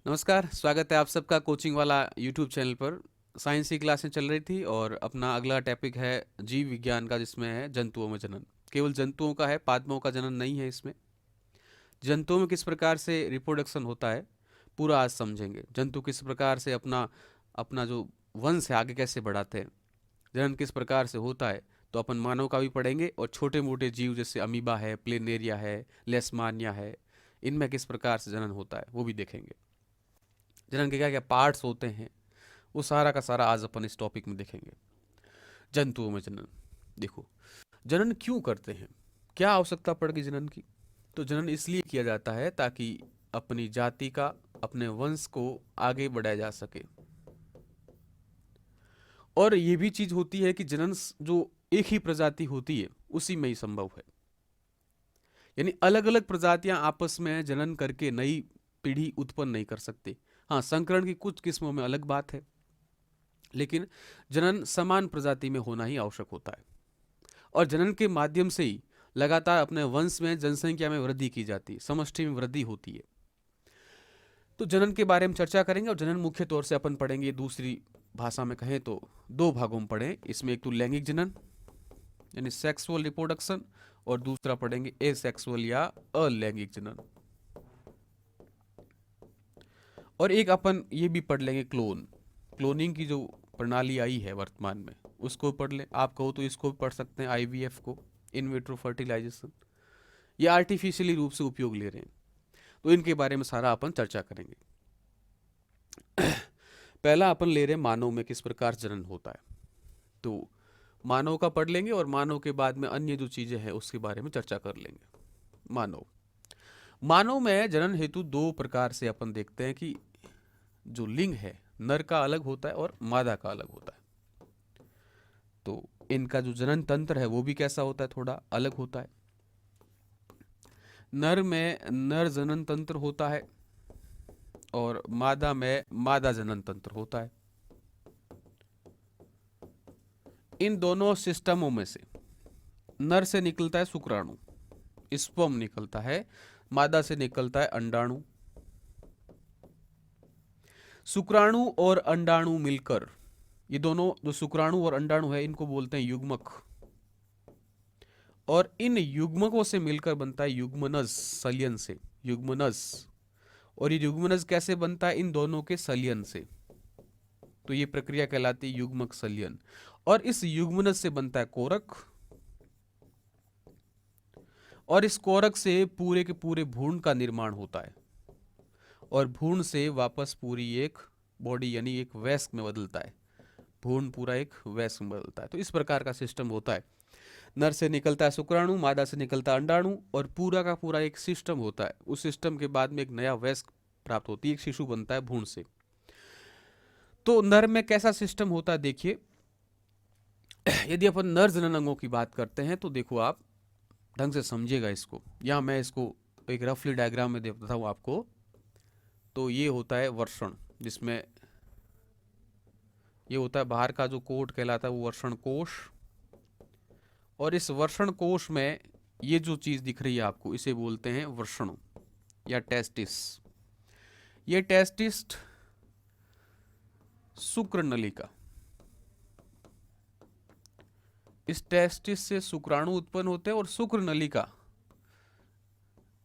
नमस्कार, स्वागत है आप सबका कोचिंग वाला यूट्यूब चैनल पर। साइंस की क्लासें चल रही थी और अपना अगला टॉपिक है जीव विज्ञान का, जिसमें है जंतुओं में जनन। केवल जंतुओं का है, पादपों का जनन नहीं है इसमें। जंतुओं में किस प्रकार से रिप्रोडक्शन होता है पूरा आज समझेंगे। जंतु किस प्रकार से अपना अपना जो वंश है आगे कैसे बढ़ाते हैं, जनन किस प्रकार से होता है, तो अपन मानव का भी पढ़ेंगे और छोटे मोटे जीव जैसे अमीबा है, प्लेनेरिया है, लेस्मानिया है, इनमें किस प्रकार से जनन होता है वो भी देखेंगे। जनन के क्या क्या पार्ट्स होते हैं वो सारा का सारा आज अपन इस टॉपिक में देखेंगे। जंतुओं में जनन। देखो, जनन क्यों करते हैं, क्या आवश्यकता पड़ गई जनन की। तो जनन इसलिए किया जाता है ताकि अपनी जाति का, अपने वंश को आगे बढ़ाया जा सके। और ये भी चीज होती है कि जनन जो एक ही प्रजाति होती है उसी में ही संभव है, यानी अलग अलग प्रजातियां आपस में जनन करके नई पीढ़ी उत्पन्न नहीं कर सकती। हाँ, संकरण की कुछ किस्मों में अलग बात है, लेकिन जनन समान प्रजाति में होना ही आवश्यक होता है। और जनन के माध्यम से ही लगातार अपने वंश में, जनसंख्या में वृद्धि की जाती है, समष्टि में वृद्धि होती है। तो जनन के बारे में चर्चा करेंगे। और जनन मुख्य तौर से अपन पढ़ेंगे, दूसरी भाषा में कहें तो दो भागों में पढ़ें। इसमें एक तो लैंगिक जनन यानी सेक्सुअल रिप्रोडक्शन, और दूसरा पढ़ेंगे एसेक्सुअल या अलैंगिक जनन। और एक अपन ये भी पढ़ लेंगे क्लोनिंग की जो प्रणाली आई है वर्तमान में, उसको पढ़ लें। आप कहो तो इसको भी पढ़ सकते हैं, आईवीएफ को, इन विट्रो फर्टिलाइजेशन। ये आर्टिफिशियली रूप से उपयोग ले रहे हैं, तो इनके बारे में सारा अपन चर्चा करेंगे। पहला अपन ले रहे हैं मानव में किस प्रकार जनन होता है। तो मानव का पढ़ लेंगे और मानव के बाद में अन्य जो चीजें हैं उसके बारे में चर्चा कर लेंगे। मानव में जनन हेतु दो प्रकार से अपन देखते हैं कि जो लिंग है नर का अलग होता है और मादा का अलग होता है। तो इनका जो जनन तंत्र है वो भी कैसा होता है, थोड़ा अलग होता है। नर में नर जनन तंत्र होता है और मादा में मादा जनन तंत्र होता है। इन दोनों सिस्टमों में से नर से निकलता है शुक्राणु, स्पर्म निकलता है, मादा से निकलता है अंडाणु। शुक्राणु और अंडाणु मिलकर, ये दोनों जो शुक्राणु और अंडाणु है इनको बोलते हैं युग्मक। और इन युग्मकों से मिलकर बनता है युग्मनज, सलियन से युग्मनज। और ये युग्मनज कैसे बनता है, इन दोनों के सलियन से। तो ये प्रक्रिया कहलाती है युग्मक सलियन। और इस युग्मनज से बनता है कोरक, और इस कोरक से पूरे के पूरे भ्रूण का निर्माण होता है, और भ्रूण से वापस पूरी एक बॉडी यानी एक वयस्क में बदलता है। भ्रूण पूरा एक वयस्क में बदलता है। तो इस प्रकार का सिस्टम होता है। नर से निकलता है शुक्राणु, मादा से निकलता है अंडाणु, और पूरा का पूरा एक सिस्टम होता है। उस सिस्टम के बाद में एक नया वयस्क प्राप्त होती है, एक शिशु बनता है भ्रूण से। तो नर में कैसा सिस्टम होता है देखिए। यदि अपन नर जनन अंगों की बात करते हैं तो देखो, आप ढंग से समझिएगा इसको। या मैं इसको एक रफली डायग्राम में देता हूं आपको। तो ये होता है वर्षण, जिसमें ये होता है बाहर का जो कोट कहलाता है वो वर्षण कोश। और इस वर्षण कोश में ये जो चीज दिख रही है आपको, इसे बोलते हैं वृषण या टेस्टिस। ये टेस्टिस शुक्र नलिका, इस टेस्टिस से शुक्राणु उत्पन्न होते हैं और शुक्र नलिका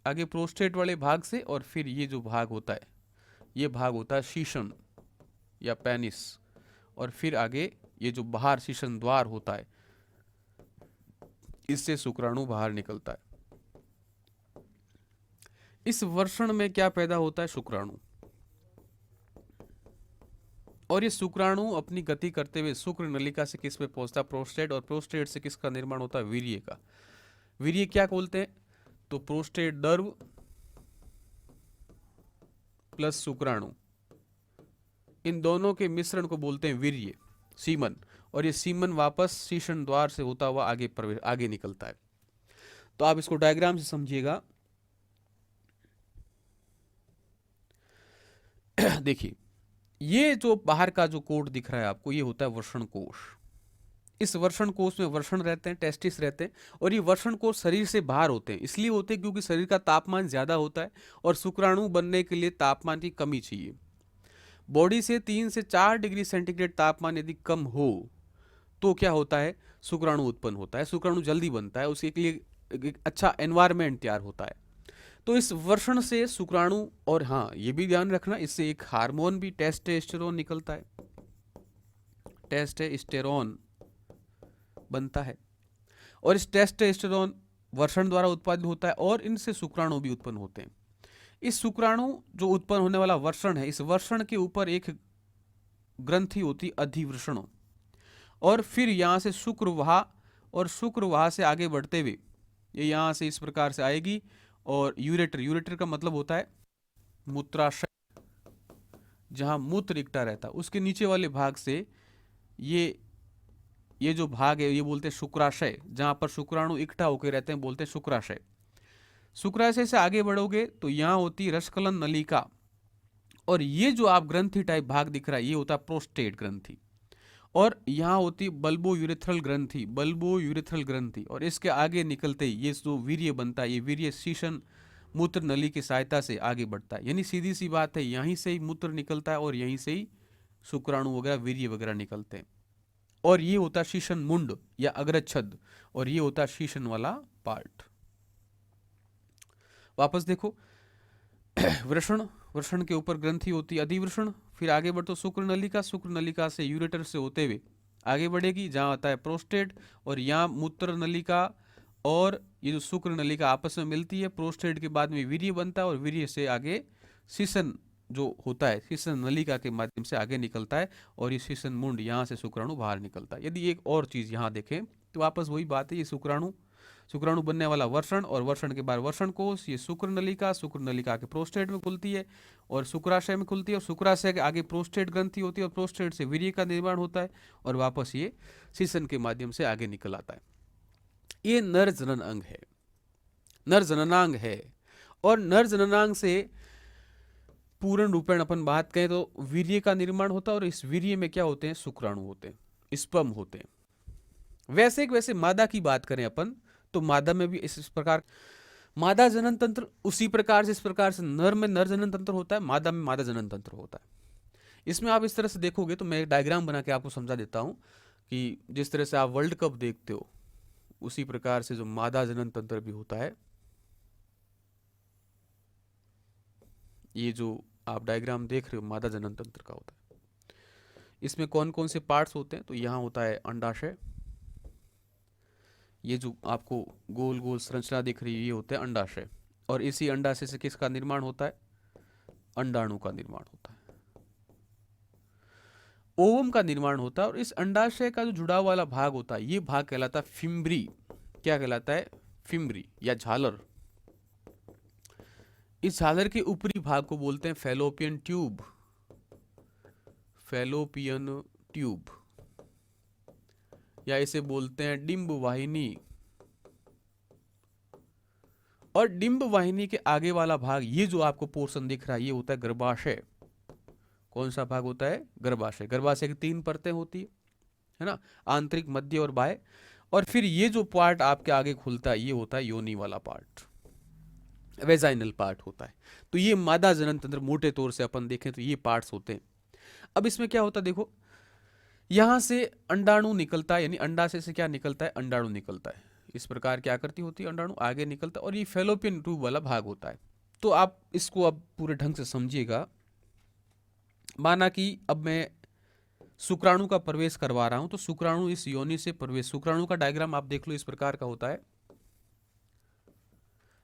आगे प्रोस्टेट वाले भाग से, और फिर ये जो भाग होता है ये भाग होता है शीशन या पेनिस। और फिर आगे ये जो बाहर शीशन द्वार होता है, इससे शुक्राणु बाहर निकलता है। इस वर्षण में क्या पैदा होता है, शुक्राणु। और ये शुक्राणु अपनी गति करते हुए शुक्र नलिका से किस पे पहुंचता है, प्रोस्टेट। और प्रोस्टेट से किसका निर्माण होता है, वीर्य का। वीर्य क्या बोलते हैं, तो प्रोस्टेट दर्व प्लस शुक्राणु, इन दोनों के मिश्रण को बोलते हैं वीर्य, सीमन। और ये सीमन वापस शीशन द्वार से होता हुआ आगे निकलता है। तो आप इसको डायग्राम से समझिएगा। देखिए, ये जो बाहर का जो कोट दिख रहा है आपको, ये होता है वृषण कोश। इस वृषण कोश में वृषण रहते हैं, टेस्टिस रहते हैं, और ये वृषण कोश शरीर से बाहर होते हैं। इसलिए होते हैं क्योंकि शरीर का तापमान ज़्यादा होता है और शुक्राणु बनने के लिए तापमान की कमी चाहिए। बॉडी से 3 से 4 डिग्री सेंटीग्रेड तापमान यदि कम हो तो क्या होता है, शुक्राणु उत्पन्न होता है, शुक्राणु जल्दी बनता है, उसके लिए एक अच्छा एनवायरनमेंट तैयार होता है। तो इस वर्षण से शुक्राणु, और हाँ ये भी ध्यान रखना, इससे एक हार्मोन भी टेस्टोस्टेरोन निकलता है, टेस्टोस्टेरोन बनता है, और इस टेस्टोस्टेरोन वर्षण द्वारा उत्पादित होता है और इनसे शुक्राणु भी उत्पन्न होते हैं। इस शुक्राणु जो उत्पन्न होने वाला वर्षण है, इस वर्षण के ऊपर एक ग्रंथि होती अधिवृषण, और फिर यहाँ से शुक्रवाह, और शुक्रवाह से आगे बढ़ते हुए ये यहाँ से इस प्रकार से आएगी, और यूरेटर, यूरेटर का मतलब होता है मूत्राशय, जहाँ मूत्र इकट्ठा रहता है, उसके नीचे वाले भाग से ये जो भाग है ये बोलते हैं शुक्राशय, जहाँ पर शुक्राणु इकट्ठा होकर रहते हैं, बोलते हैं शुक्राशय। शुक्राशय से आगे बढ़ोगे तो यहाँ होती रसकलन नलिका, और ये जो आप ग्रंथि टाइप भाग दिख रहा है ये होता है प्रोस्टेट ग्रंथि, और यहाँ होती बल्बो यूरेथ्रल ग्रंथि, बल्बो यूरेथ्रल ग्रंथि, और इसके आगे निकलते ही ये जो वीर्य बनता है, ये वीर्य शीशन मूत्र नली की सहायता से आगे बढ़ता है। यानी सीधी सी बात है, यहीं से ही मूत्र निकलता है और यहीं से ही शुक्राणु वगैरह वीर्य वगैरह निकलते हैं, और ये होता है शीशन मुंड या अग्रच्छद, और ये होता है शीशन वाला पार्ट। वापस देखो, वृषण, वृषण के ऊपर ग्रंथि होती है अधिवृषण, फिर आगे बढ़ो शुक्र नलिका, शुक्र नलिका से यूरेटर से होते हुए आगे बढ़ेगी, जहाँ आता है प्रोस्टेट, और यहाँ मूत्र नलिका और ये जो शुक्र नलिका आपस में मिलती है, प्रोस्टेट के बाद में वीर्य बनता है, और वीर्य से आगे शीशन जो होता है, शीशन नलिका के माध्यम से आगे निकलता है, और ये शीशन मुंड, यहाँ से शुक्राणु बाहर निकलता है। यदि एक और चीज़ यहाँ देखें तो वापस वही बात है, ये शुक्राणु बनने वाला वर्षण, और वर्षण के बाद वर्षण कोश, ये शुक्र नलिका के प्रोस्टेट में खुलती है और शुक्राशय में खुलती है, और शुक्राशय के आगे प्रोस्टेट ग्रंथि होती है, और प्रोस्टेट से वीर्य का निर्माण होता है, और वापस ये शीशन के माध्यम से आगे निकल आता है। ये नर जनन अंग है, नर जननांग है, और नर जननांग से पूर्ण रूपेण अपन बात करें तो वीर्य का निर्माण होता है, और इस वीर्य में क्या होते हैं, शुक्राणु होते हैं, स्पर्म होते हैं। वैसे मादा की बात करें अपन तो मादा में भी इस प्रकार मादा जनन तंत्र उसी प्रकार से, इस प्रकार से नर में नर जनन तंत्र होता है, मादा में मादा जनन तंत्र होता है। इसमें आप इस तरह से देखोगे तो मैं एक डायग्राम बना के आपको समझा देता हूं कि जिस तरह से आप वर्ल्ड कप देखते हो उसी प्रकार से जो मादा जनन तंत्र भी होता है, ये जो आप डायग्राम देख रहे हो मादा जनन तंत्र का होता है। इसमें कौन कौन से पार्ट्स होते हैं, तो यहाँ होता है अंडाशय, ये जो आपको गोल गोल संरचना दिख रही है ये होता है अंडाशय, और इसी अंडाशय से किसका निर्माण होता है, अंडाणु का निर्माण होता है, ओवम का निर्माण होता है। और इस अंडाशय का जो जुड़ा वाला भाग होता है ये भाग कहलाता है फिम्ब्री। क्या कहलाता है, फिम्ब्री या झालर। इस झालर के ऊपरी भाग को बोलते हैं फैलोपियन ट्यूब, फैलोपियन ट्यूब, या इसे बोलते हैं डिंब वाहिनी। और डिंब वाहिनी के आगे वाला भाग, ये जो आपको पोर्शन दिख रहा है ये होता है गर्भाशय। कौन सा भाग होता है, गर्भाशय। गर्भाशय की 3 परतें होती है ना, आंतरिक, मध्य और बाह्य। और फिर ये जो पार्ट आपके आगे खुलता है ये होता है योनि वाला पार्ट, वेजाइनल पार्ट होता है। तो ये मादा जनन तंत्र मोटे तौर से अपन देखें तो ये पार्ट्स होते हैं। अब इसमें क्या होता है देखो, यहां से अंडाणु निकलता है, यानी अंडाशय से क्या निकलता है, अंडाणु निकलता है। इस प्रकार क्या आकृति होती है, अंडाणु आगे निकलता है, और ये फैलोपियन ट्यूब वाला भाग होता है। तो आप इसको अब पूरे ढंग से समझिएगा। माना कि अब मैं शुक्राणु का प्रवेश करवा रहा हूं, तो शुक्राणु इस योनि से प्रवेश, शुक्राणु का डायग्राम आप देख लो, इस प्रकार का होता है।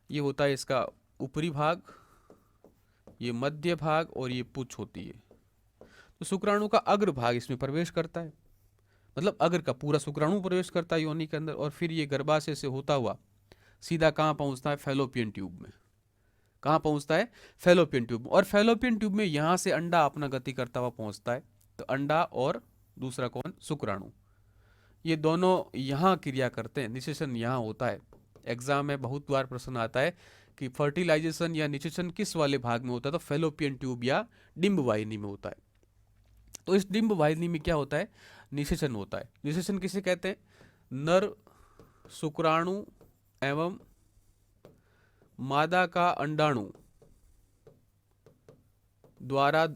ये होता है इसका ऊपरी भाग, ये मध्य भाग, और ये पुच्छ होती है। तो शुक्राणु का अग्र भाग इसमें प्रवेश करता है, मतलब अग्र का पूरा शुक्राणु प्रवेश करता है योनि के अंदर, और फिर ये गर्भाशय से होता हुआ सीधा कहाँ पहुंचता है, फैलोपियन ट्यूब में। कहाँ पहुंचता है, फैलोपियन ट्यूब में। और फैलोपियन ट्यूब में यहाँ से अंडा अपना गति करता हुआ पहुंचता है। तो अंडा और दूसरा कौन, शुक्राणु, ये दोनों यहाँ क्रिया करते हैं, निषेचन यहाँ होता है। एग्जाम में बहुत बार प्रश्न आता है कि फर्टिलाइजेशन या निषेचन किस वाले भाग में होता है, तो फैलोपियन ट्यूब या डिंब वाहिनी में होता है। तो इस डिंब वाहिनी में क्या होता है, निषेचन होता है। निषेचन किसे कहते हैं? नर शुक्राणु एवं मादा का अंडाणु द्वारा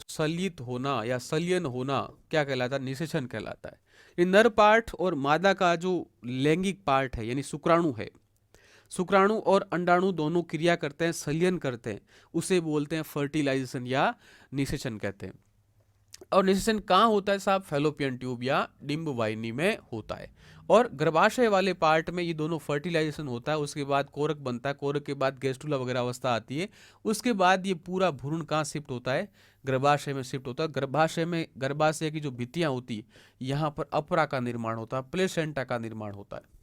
सलित होना या सलियन होना क्या कहलाता है? निषेचन कहलाता है। ये नर पार्ट और मादा का जो लैंगिक पार्ट है यानी शुक्राणु है, शुक्राणु और अंडाणु दोनों क्रिया करते हैं, सलियन करते हैं, उसे बोलते हैं फर्टिलाइजेशन या निषेचन कहते हैं। और निषेचन कहाँ होता है साहब? फैलोपियन ट्यूब या डिंब वाहिनी में होता है। और गर्भाशय वाले पार्ट में ये दोनों फर्टिलाइजेशन होता है, उसके बाद कोरक बनता है, कोरक के बाद गैस्ट्रुला वगैरह अवस्था आती है, उसके बाद ये पूरा भ्रूण कहाँ शिफ्ट होता है? गर्भाशय में शिफ्ट होता है। गर्भाशय में गर्भाशय की जो भित्तियां होती है, यहाँ पर अपरा का निर्माण होता है, प्लेसेंटा का निर्माण होता है।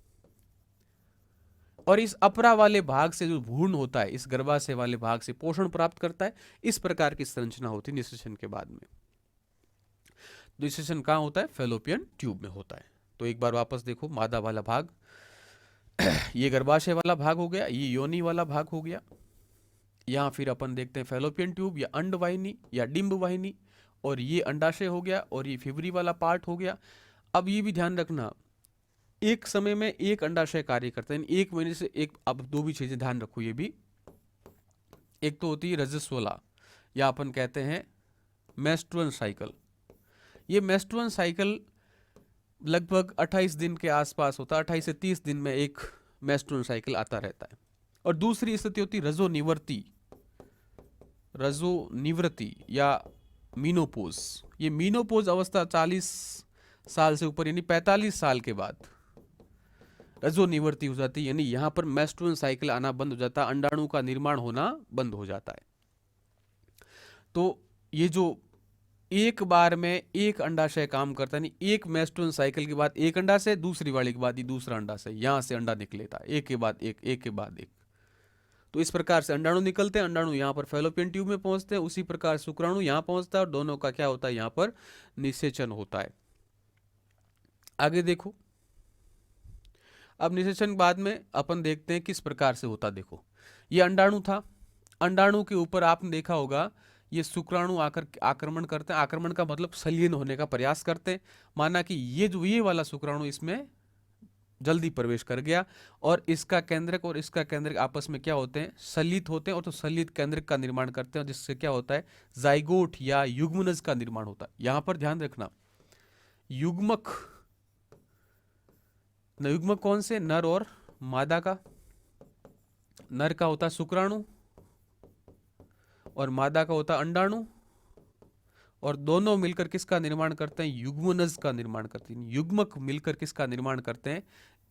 और इस अपरा वाले भाग से जो भ्रूण होता है, इस गर्भाशय वाले भाग से पोषण प्राप्त करता है। इस प्रकार की संरचना होती है निषेचन के बाद में। निषेचन कहाँ होता है? फैलोपियन ट्यूब में होता है। तो एक बार वापस देखो, मादा वाला भाग ये गर्भाशय वाला भाग हो गया, ये योनि वाला भाग हो गया। यहाँ फिर अपन देखते हैं फैलोपियन ट्यूब या अंड वाहिनी या डिंब वाहिनी, और ये अंडाशय हो गया, और ये फिवरी वाला पार्ट हो गया। अब ये भी ध्यान रखना, एक समय में एक अंडाशय कार्य करता है, एक महीने से एक। अब दो भी चीजें ध्यान रखो ये भी, एक तो होती है रजस्वला या अपन कहते हैं मेंस्ट्रुअल साइकिल। ये मेंस्ट्रुअल साइकिल लगभग 28 दिन के आसपास होता है, 28 से 30 दिन में एक मेंस्ट्रुअल साइकिल आता रहता है। और दूसरी स्थिति होती है रजोनिवृत्ति या मीनोपोज। ये मीनोपोज अवस्था 40 साल से ऊपर यानी 45 साल के बाद रजोनिवृत्ति हो जाती है, यानी यहां पर मेंस्ट्रुअल साइकिल आना बंद हो जाता है, अंडाणु का निर्माण होना बंद हो जाता है। तो ये जो एक बार में एक अंडाशय काम करता है, नहीं एक मेंस्ट्रुअल साइकिल के बाद एक अंडाशय, दूसरी वाली के बाद ही दूसरा अंडाशय, यहां से अंडा निकलेता है एक के बाद एक, एक के बाद एक। तो इस प्रकार से अंडाणु निकलते हैं, अंडाणु यहाँ पर फैलोपियन ट्यूब में पहुंचते हैं, उसी प्रकार शुक्राणु यहाँ पहुंचता है, और दोनों का क्या होता है? यहाँ पर निषेचन होता है। आगे देखो, अब निषेचन बाद में अपन देखते हैं किस प्रकार से होता। देखो, ये अंडाणु था, अंडाणु के ऊपर आपने देखा होगा ये शुक्राणु आकर आक्रमण करते हैं। आक्रमण का मतलब संलीन होने का प्रयास करते हैं। माना कि ये वाला शुक्राणु इसमें जल्दी प्रवेश कर गया, और इसका केंद्रक और इसका केंद्रक आपस में क्या होते हैं? सलित होते हैं, और तो सलित केंद्रक का निर्माण करते हैं, जिससे क्या होता है? जाइगोट या युग्मनज का निर्माण होता है। यहां पर ध्यान रखना, युग्मक युग्मक कौन से? नर और मादा का। नर का होता है शुक्राणु और मादा का होता है अंडाणु, और दोनों मिलकर किसका निर्माण करते हैं? युग्मनज का निर्माण करते हैं। युग्मक मिलकर किसका निर्माण करते हैं?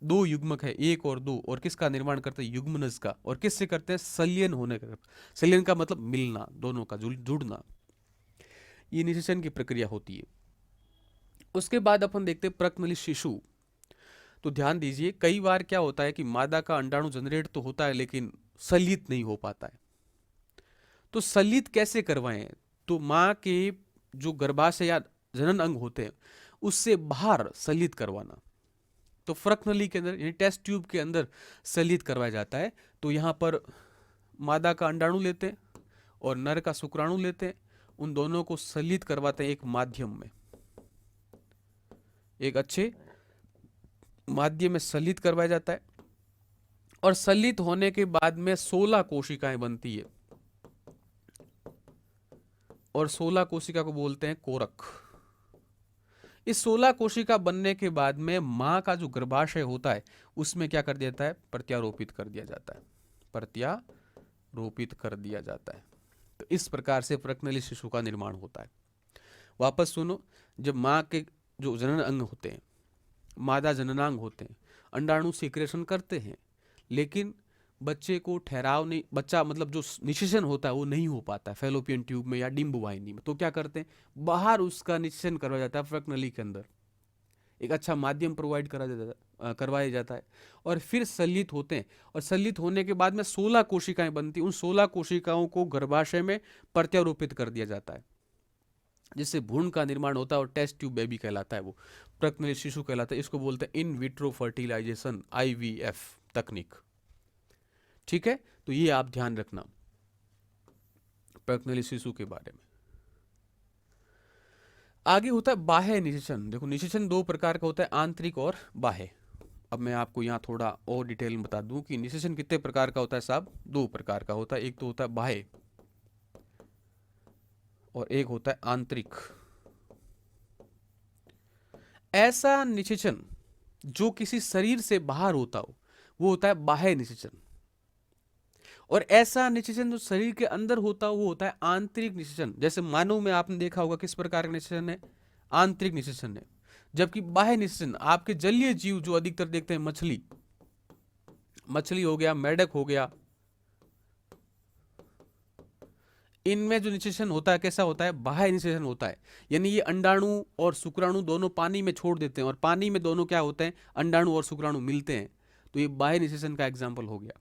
दो युग्मक है, एक और दो, और किसका निर्माण करते हैं? युग्मनज का। और किससे करते हैं? संलयन होने का। संलयन का मतलब मिलना, दोनों का जुड़ना। ये निषेचन की प्रक्रिया होती है। उसके बाद अपन देखते हैं प्रकनली शिशु। तो ध्यान दीजिए, कई बार क्या होता है कि मादा का अंडाणु जनरेट तो होता है लेकिन सलित नहीं हो पाता है। तो सलित कैसे करवाएं? तो मां के जो गर्भाशय या जनन अंग होते हैं उससे बाहर सलित करवाना। तो फ्रक नली के अंदर यानी टेस्ट ट्यूब के अंदर सलित करवाया जाता है। तो यहां पर मादा का अंडाणु लेते हैं और नर का शुक्राणु लेते हैं, उन दोनों को सलित करवाते हैं एक माध्यम में, एक अच्छे माध्यम में सलित करवाया जाता है। और सलित होने के बाद में 16 कोशिकाएं बनती है, और 16 कोशिका को बोलते हैं कोरक। इस 16 कोशिका बनने के बाद में मां का जो गर्भाशय होता है उसमें क्या कर दिया जाता है? प्रत्यारोपित कर दिया जाता है, प्रत्यारोपित कर दिया जाता है। तो इस प्रकार से प्रकनली शिशु का निर्माण होता है। वापस सुनो, जब मां के जो जनन अंग होते हैं, मादा जननांग होते हैं, अंडाणु सीक्रेशन करते हैं, लेकिन बच्चे को ठहराव नहीं, बच्चा मतलब जो निषेचन होता है वो नहीं हो पाता है फैलोपियन ट्यूब में या डिंब वाहिनी में। तो क्या करते हैं? बाहर उसका निषेचन करवाया जाता है, फ्रक नली के अंदर एक अच्छा माध्यम प्रोवाइड करवाया जाता है, और फिर सलित होते हैं। और सलित होने के बाद में 16 कोशिकाएं बनती, उन 16 कोशिकाओं को गर्भाशय में प्रत्यारोपित कर दिया जाता है, जिससे भ्रूण का निर्माण होता है, और टेस्ट ट्यूब बेबी कहलाता है, वो प्रकनली शिशु कहलाता है। इसको बोलते हैं इन विट्रो फर्टिलाइजेशन, IVF तकनीक। ठीक है, तो ये आप ध्यान रखना प्रकनली शिशु के बारे में। आगे होता है बाह्य निषेचन। देखो निषेचन दो प्रकार का होता है, आंतरिक और बाह्य। अब मैं आपको यहाँ थोड़ा और डिटेल में बता दूं कि निषेचन कितने प्रकार का होता है साहब, दो प्रकार का होता है। एक तो होता है बाह्य और एक होता है आंतरिक। ऐसा निषेचन जो किसी शरीर से बाहर होता हो वो होता है बाह्य निषेचन, और ऐसा निषेचन जो शरीर के अंदर होता हो वो होता है आंतरिक निषेचन। जैसे मानव में आपने देखा होगा किस प्रकार का निषेचन है, आंतरिक निषेचन है। जबकि बाह्य निषेचन आपके जलीय जीव जो अधिकतर देखते हैं, मछली, मछली हो गया, मेढक हो गया, इनमें जो निषेचन होता है कैसा होता है, बाह्य निषेचन होता है। यानी ये अंडाणु और शुक्राणु दोनों पानी में छोड़ देते हैं, और पानी में दोनों क्या होते हैं, अंडाणु और शुक्राणु मिलते हैं, तो ये बाह्य निषेचन का एग्जाम्पल हो गया।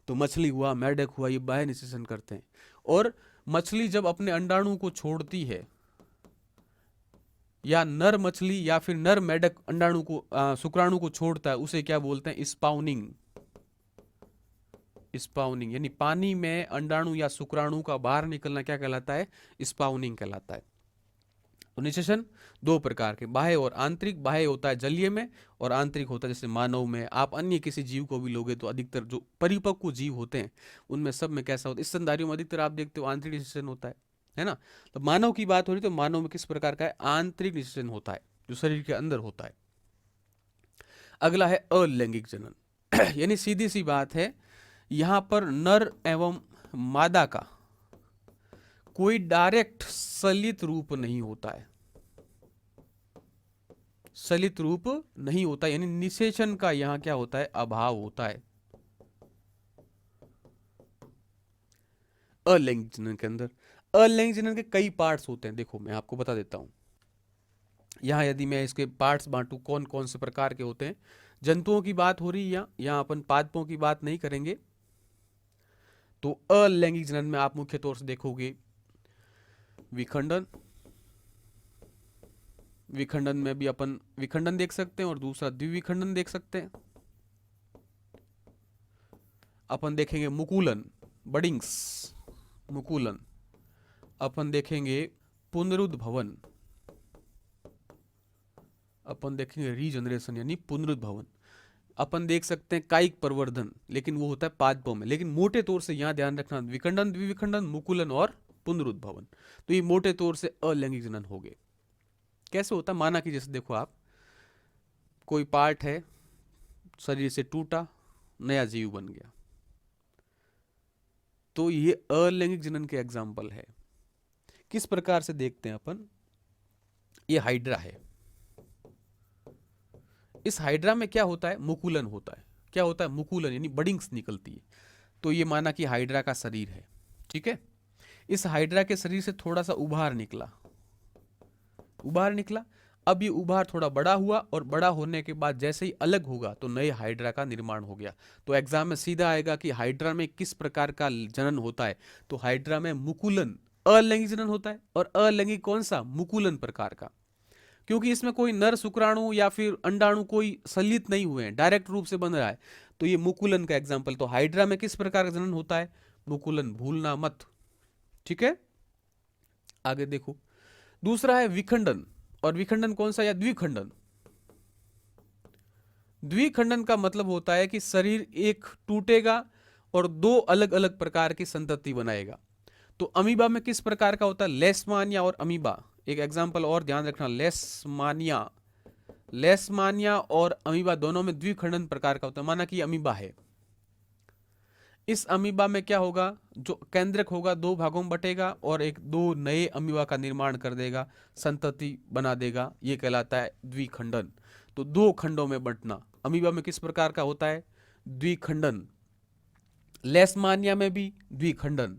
तो मछली हुआ, मेढक हुआ, ये बाह्य निषेचन करते हैं। और मछली जब अपने अंडाणु को छोड़ती है, या नर मछली या फिर नर मेढक अंडाणु को शुक्राणु को छोड़ता है, उसे क्या बोलते हैं, स्पाउनिंग। स्पाउनिंग यानी पानी में अंडाणु या शुक्राणु का बाहर निकलना क्या कहलाता है, स्पाउनिंग कहलाता है। तो निषेचन दो प्रकार के, बाह्य और आंतरिक। बाह्य होता है जलीय में और आंतरिक होता है जैसे मानव में। आप अन्य किसी जीव को भी लोगे तो अधिकतर जो परिपक्व जीव होते हैं उनमें सब में कैसा होता है, स्तनधारियों में अधिकतर आप देखते हो आंतरिक निषेचन होता है ना। तो मानव की बात हो रही तो मानव में किस प्रकार का है, आंतरिक निषेचन होता है जो शरीर के अंदर होता है। अगला है अलैंगिक जनन यानी सीधी सी बात है, यहां पर नर एवं मादा का कोई डायरेक्ट सलित रूप नहीं होता है, सलित रूप नहीं होता, यानी निषेचन का यहां क्या होता है, अभाव होता है अलैंगिक जनन के अंदर। अलैंगिक जनन के कई पार्ट्स होते हैं, देखो मैं आपको बता देता हूं। यहां यदि मैं इसके पार्ट्स बांटू कौन कौन से प्रकार के होते हैं, जंतुओं की बात हो रही है यहां अपन पादपों की बात नहीं करेंगे। तो अलैंगिक जनन में आप मुख्य तौर से देखोगे विखंडन, विखंडन में भी अपन विखंडन देख सकते हैं और दूसरा द्विविखंडन देख सकते हैं। अपन देखेंगे मुकुलन, बडिंग्स, मुकुलन। अपन देखेंगे पुनरुद्भवन, अपन देखेंगे रीजनरेशन यानी पुनरुद्भवन। अपन देख सकते हैं कायिक प्रवर्धन, लेकिन वो होता है पादपों में। लेकिन मोटे तौर से यहां ध्यान रखना, विखंडन, द्विविखंडन, मुकुलन और पुनरुद्भवन, तो ये मोटे तौर से अलैंगिक जनन हो गए। कैसे होता है, माना कि जैसे देखो आप, कोई पार्ट है शरीर से टूटा, नया जीव बन गया, तो ये अलैंगिक जनन के एग्जाम्पल है। किस प्रकार से देखते हैं अपन, ये हाइड्रा है, इस हाइड्रा में क्या होता है, मुकुलन होता है। क्या होता है, मुकुलन यानी बडिंग्स निकलती है। तो ये माना कि हाइड्रा का शरीर है, ठीक है। इस हाइड्रा के शरीर से थोड़ा सा उभार निकला, उभार निकला। अब ये उभार थोड़ा बड़ा हुआ, और बड़ा होने के बाद जैसे ही अलग होगा तो नए हाइड्रा का निर्माण हो गया। तो एग्जाम में सीधा आएगा कि हाइड्रा में किस प्रकार का जनन होता है, तो हाइड्रा में मुकुलन, अलैंगिक जनन होता है। और अलैंगिक कौन सा, मुकुलन प्रकार का, क्योंकि इसमें कोई नर शुक्राणु या फिर अंडाणु कोई सलित नहीं हुए हैं, डायरेक्ट रूप से बन रहा है, तो ये मुकुलन का एग्जाम्पल। तो हाइड्रा में किस प्रकार का जनन होता है, मुकुलन, भूलना मत, ठीक है। आगे देखो, दूसरा है विखंडन। और विखंडन कौन सा, या द्विखंडन। द्विखंडन का मतलब होता है कि शरीर एक टूटेगा और दो अलग अलग प्रकार की संतति बनाएगा। तो अमीबा में किस प्रकार का होता है, लेशमानिया और अमीबा। एक एग्जांपल और ध्यान रखना, लेशमानिया, लेशमानिया और अमीबा दोनों में द्विखंडन प्रकार का होता है। माना कि अमीबा है, इस अमीबा में क्या होगा, जो केंद्रक होगा दो भागों में बटेगा और एक दो नए अमीबा का निर्माण कर देगा, संतति बना देगा, ये कहलाता है द्विखंडन। तो दो खंडों में बंटना अमीबा में किस प्रकार का होता है, द्विखंडन। लेशमानिया में भी द्विखंडन,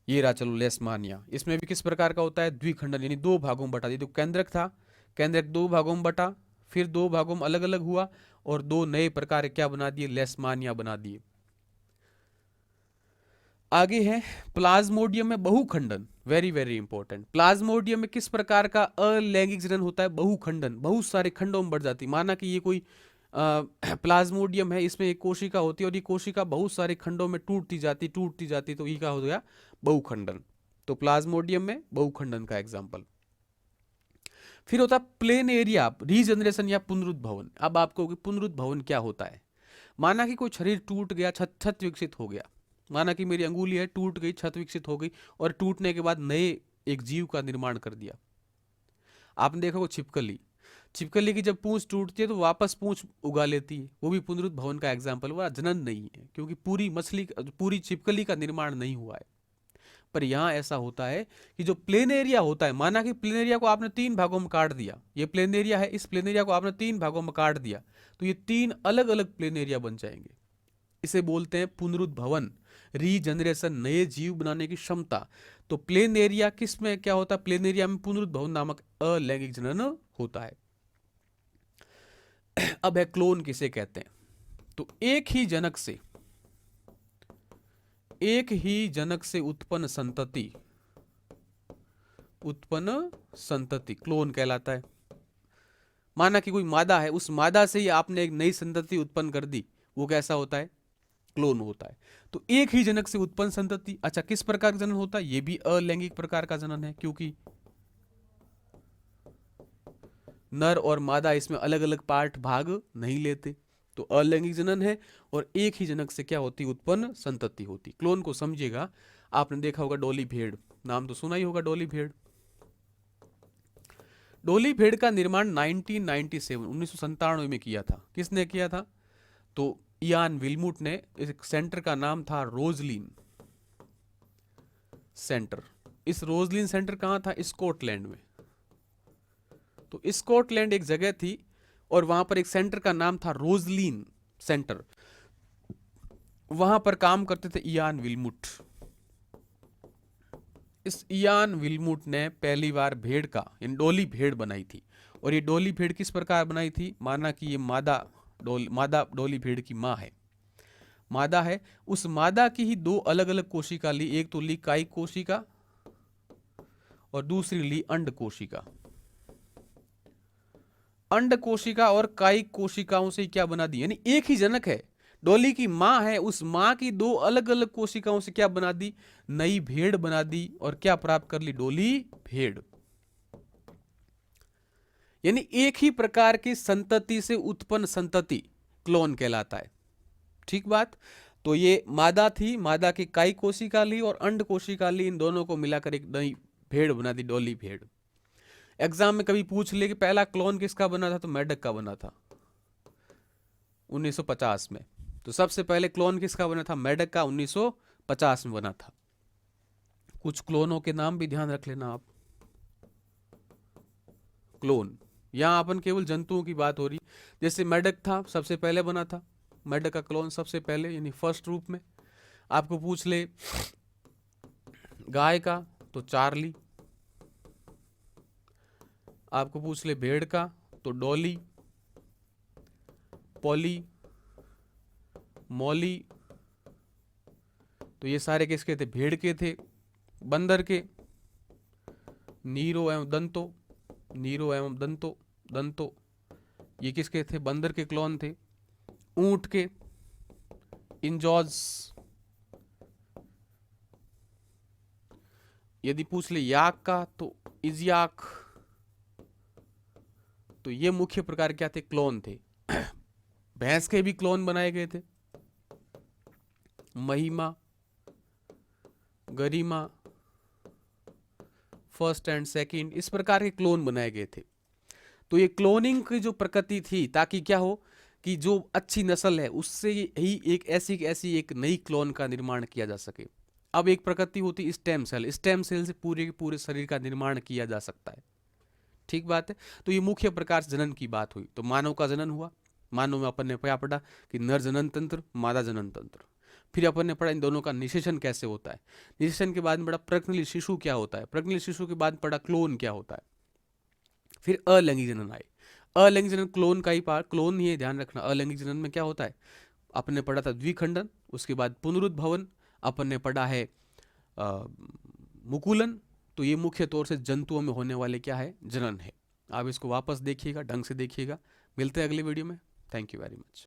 ये रहा चलो लेशमानिया, इसमें भी किस प्रकार का होता है, द्विखंडन, यानी दो भागों में बटा दिया। तो केंद्रक था, केंद्रक दो भागों में बटा, फिर दो भागों में अलग अलग हुआ और दो नए प्रकार क्या बना दिए, लेशमानिया बना दिए। आगे है प्लाज्मोडियम में बहुखंडन, वेरी वेरी इंपॉर्टेंट। प्लाज्मोडियम में किस प्रकार का अलैंगिक जनन होता है, बहुखंडन, बहुत सारे खंडों में बढ़ जाती। माना कि ये कोई प्लाज्मोडियम है, इसमें एक कोशिका होती है और ये कोशिका बहुत सारे खंडों में टूटती जाती, तो ये क्या हो गया, बहुखंडन। तो प्लाज्मोडियम में बहुखंडन का एग्जाम्पल। फिर होता है प्लेन एरिया रीजनरेशन या पुनरुद्भवन। अब आपको पुनरुद्भवन क्या होता है? माना कि कोई शरीर टूट गया, छत छत विकसित हो गया। माना कि मेरी अंगुली है, टूट गई, छत विकसित हो गई, और टूटने के बाद नए एक जीव का निर्माण कर दिया। आपने देखा वो छिपकली, छिपकली की जब पूंछ टूटती है तो वापस पूंछ उगा लेती है, वो भी पुनरुद्भवन का एग्जाम्पल हुआ, जनन नहीं है, क्योंकि पूरी मछली पूरी छिपकली का निर्माण नहीं हुआ है। पर यहां ऐसा होता है कि जो प्लेन एरिया होता है, माना कि प्लेन एरिया को आपने 3 भागों में काट दिया, ये प्लेन एरिया है, इस प्लेन एरिया को आपने 3 भागों में काट दिया, तो ये 3 अलग अलग प्लेन एरिया बन जाएंगे। इसे बोलते हैं पुनरुद्भवन, रीजनरेशन, नए जीव बनाने की क्षमता। तो प्लेन एरिया किस में क्या होता है? प्लेन एरिया में पुनरुद्भवन नामक अलैंगिक जनन होता है। अब है क्लोन किसे कहते हैं? तो एक ही जनक से उत्पन्न संतति क्लोन कहलाता है। माना कि कोई मादा है, उस मादा से ही आपने एक नई संतति उत्पन्न कर दी, वो कैसा होता है? क्लोन होता है। तो एक ही जनक से उत्पन्न संतति, अच्छा किस प्रकार का जनन होता है? ये भी अलैंगिक प्रकार का जनन है, क्योंकि नर और मादा इसमें अलग अलग पार्ट भाग नहीं लेते, तो अलैंगिक जनन है। और एक ही जनक से क्या होती? उत्पन्न संतति होती। क्लोन को समझिएगा, आपने देखा होगा डोली भेड़, नाम तो सुना ही होगा डोली भेड़। डोली भेड़ का निर्माण 1997 में किया था। किसने किया था? तो इयान विल्मुट ने। इस सेंटर का नाम था रोजलिन सेंटर। इस रोजलिन सेंटर कहां था? स्कॉटलैंड में। तो स्कॉटलैंड एक जगह थी और वहां पर एक सेंटर का नाम था रोजलिन सेंटर, वहां पर काम करते थे इयान विल्मुट। इस इयान विल्मुट ने पहली बार भेड़ का डोली भेड़ बनाई थी। और ये डोली भेड़ किस प्रकार बनाई थी? माना कि ये मादा डोली भेड़ की माँ है, मादा है, उस मादा की ही 2 अलग अलग कोशिका ली, एक तो ली कायिक कोशिका और दूसरी ली अंड कोशिका। अंड कोशिका और कायिक कोशिकाओं से क्या बना दी? यानी एक ही जनक है, डोली की मां है, उस मां की 2 अलग अलग कोशिकाओं से क्या बना दी? नई भेड़ बना दी। और क्या प्राप्त कर ली? डोली भेड़। यानी एक ही प्रकार की संतति से उत्पन्न संतति क्लोन कहलाता है। ठीक बात। तो ये मादा थी, मादा की कायिक कोशिका ली और अंड कोशिका ली, इन दोनों को मिलाकर एक नई भेड़ बना दी, डोली भेड़। एग्जाम में कभी पूछ ले कि पहला क्लोन किसका बना था? तो मेढक का बना था 1950 में। तो सबसे पहले क्लोन किसका बना था? मेढक का, 1950 में बना था। कुछ क्लोनों के नाम भी ध्यान रख लेना आप। क्लोन, यहां अपन केवल जंतुओं की बात हो रही। जैसे मेढक था, सबसे पहले बना था, मेढक का क्लोन सबसे पहले, यानी फर्स्ट रूप में। आपको पूछ ले गाय का, तो चार्ली। आपको पूछ ले भेड़ का, तो डॉली, पॉली, मॉली। तो ये सारे किसके थे? भेड़ के थे। बंदर के नीरो एवं दंतो, ये किसके थे? बंदर के क्लोन थे। ऊंट के इंजॉज। यदि पूछ ले याक का, तो इजियाक। तो ये मुख्य प्रकार क्या थे? क्लोन थे। भैंस के भी क्लोन बनाए गए थे, महिमा, गरिमा, फर्स्ट एंड सेकंड, इस प्रकार के क्लोन बनाए गए थे। तो ये क्लोनिंग की जो प्रकृति थी, ताकि क्या हो कि जो अच्छी नस्ल है उससे ही एक ऐसी एक नई क्लोन का निर्माण किया जा सके। अब एक प्रकृति होती स्टेम सेल, स्टेम सेल से पूरे के पूरे शरीर का निर्माण किया जा सकता है। ठीक बात है। तो ये मुख्य प्रकार से जनन की बात हुई। तो मानव का जनन हुआ। मानव में अपन ने क्या पढ़ा कि नर जनन तंत्र, मादा जनन तंत्र। फिर अपन ने पढ़ा इन दोनों का निषेचन कैसे होता है। निषेचन के बाद में पढ़ा प्रज्ञलित शिशु क्या होता है। प्रज्ञलित शिशु के बाद पढ़ा क्लोन क्या होता है। फिर अलैंगिक जनन आए। अलैंगिक जनन क्लोन का ही पार्ट, क्लोन ही है, ध्यान रखना। अलैंगिक जनन में क्या होता है? अपन ने पढ़ा था द्विखंडन, उसके बाद पुनरुद्भवन, अपन ने पढ़ा है मुकुलन। तो ये मुख्य तौर से जंतुओं में होने वाले क्या है? जनन है। आप इसको वापस देखिएगा, ढंग से देखिएगा। मिलते हैं अगली वीडियो में। Thank you very much.